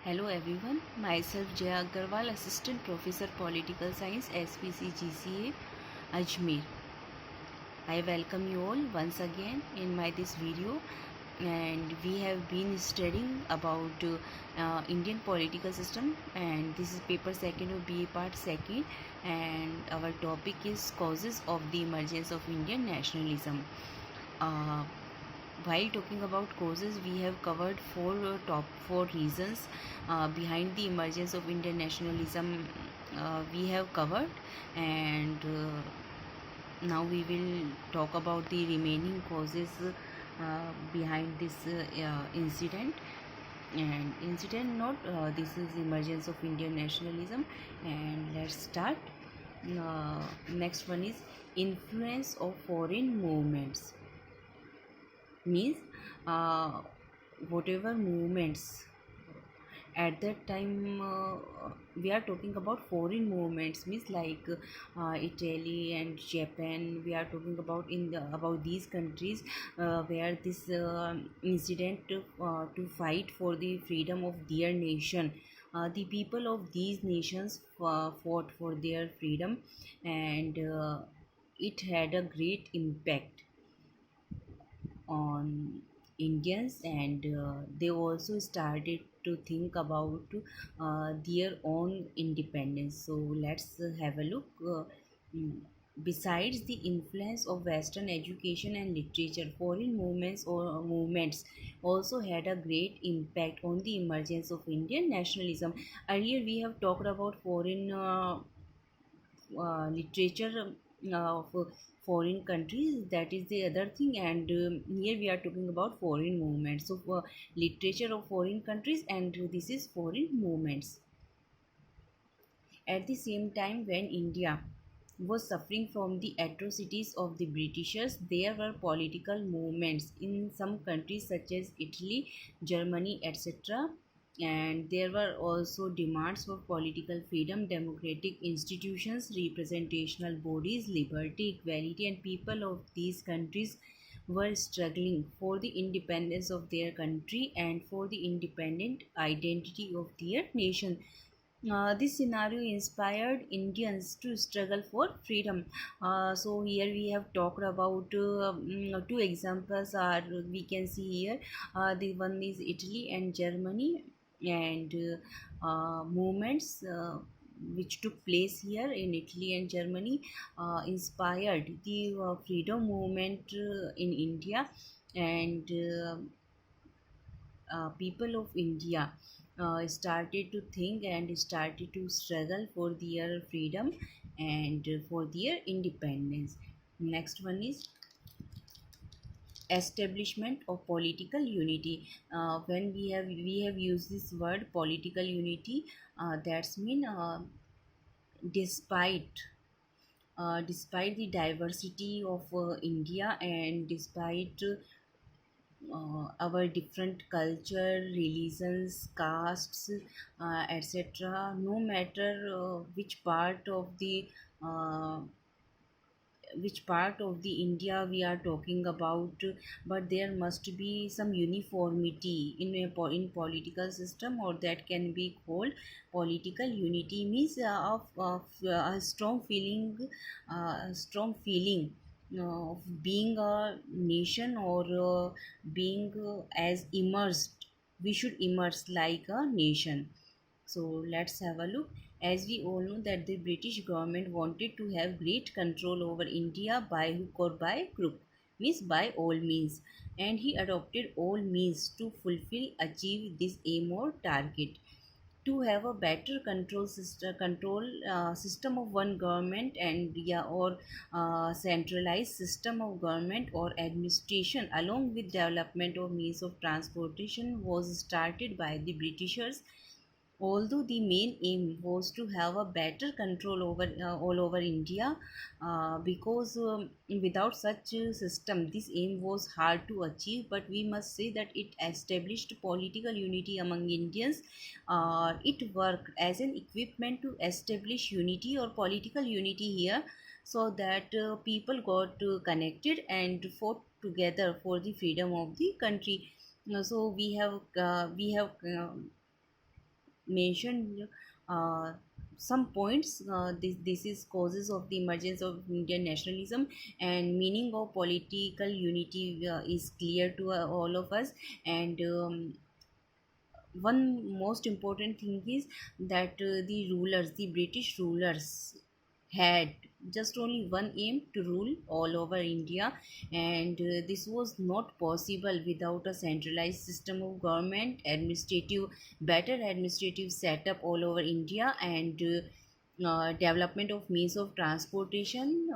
Hello everyone, myself Jaya Agarwal, Assistant Professor Political Science, SPC GCA, Ajmer. I welcome you all once again in my this video, and we have been studying about Indian political system, and this is paper second of BA part second, and our topic is causes of the emergence of Indian nationalism. Uh, while talking about causes, we have covered top four reasons behind the emergence of Indian nationalism. We have covered, and now we will talk about the remaining causes behind this incident. And incident, not this is emergence of Indian nationalism. And let's start. Next one is influence of foreign movements, means uh, whatever movements at that time we are talking about foreign movements, means like Italy and Japan. We are talking about about these countries where this incident to fight for the freedom of their nation. The people of these nations fought for their freedom, and it had a great impact on Indians, and they also started to think about their own independence. So let's have a look. Mm, Besides the influence of Western education and literature, foreign movements also had a great impact on the emergence of Indian nationalism. Earlier, we have talked about foreign literature of foreign countries, that is the other thing, and here we are talking about foreign movements. So literature of foreign countries, and this is foreign movements. At the same time, when India was suffering from the atrocities of the Britishers, there were political movements in some countries such as Italy, Germany, etc. And there were also demands for political freedom, democratic institutions, representational bodies, liberty, equality, and people of these countries were struggling for the independence of their country and for the independent identity of their nation. This scenario inspired Indians to struggle for freedom. So here we have talked about two examples are we can see here. The one is Italy and Germany, and movements which took place here in Italy and Germany inspired the freedom movement in India, and people of India started to think and started to struggle for their freedom and for their independence. Next one is establishment of political unity. When we have used this word political unity, that's mean despite despite the diversity of India, and despite our different culture, religions, castes, etc. No matter uh, which part of the India we are talking about, but there must be some uniformity in political system, or that can be called political unity. Means of a strong feeling of being a nation, or being as immersed. We should immerse like a nation. So let's have a look. As we all know that the British government wanted to have great control over India by hook or by crook, means by all means, and he adopted all means to fulfill achieve this aim or target. To have a better control system of one government, and yeah, or centralized system of government or administration, along with development of means of transportation, was started by the Britishers. Although the main aim was to have a better control over all over India, because without such a system, this aim was hard to achieve. But we must say that it established political unity among Indians. It worked as an equipment to establish unity or political unity here, so that people got connected and fought together for the freedom of the country. So we have mentioned some points. This is causes of the emergence of Indian nationalism, and meaning of political unity is clear to all of us. And one most important thing is that the British rulers had just only one aim, to rule all over India, and this was not possible without a centralized system of government, better administrative setup all over India, and development of means of transportation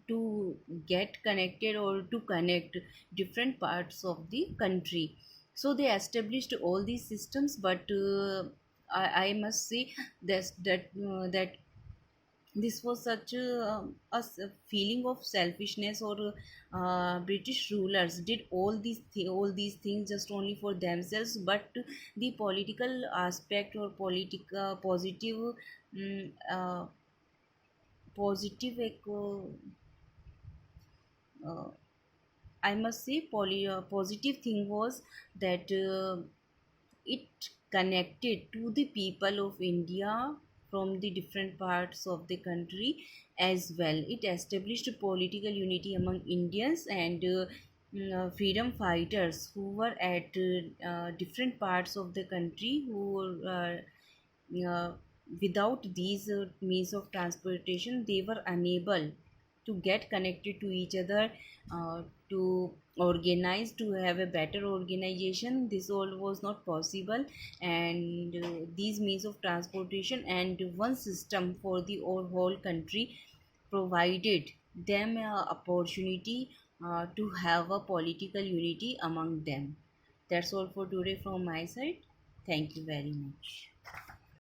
to get connected or to connect different parts of the country. So they established all these systems, but I must say that this was such a feeling of selfishness, or British rulers did all these things just only for themselves, but the political aspect or positive mm, uh, positive uh, I must say positive thing was that it connected to the people of India from the different parts of the country as well. It established political unity among Indians, and freedom fighters who were at different parts of the country, who were uh, without these means of transportation, they were unable to get connected to each other, to organize, to have a better organization. This all was not possible, and these means of transportation and one system for the whole country provided them a opportunity to have a political unity among them. That's all for today from my side. Thank you very much.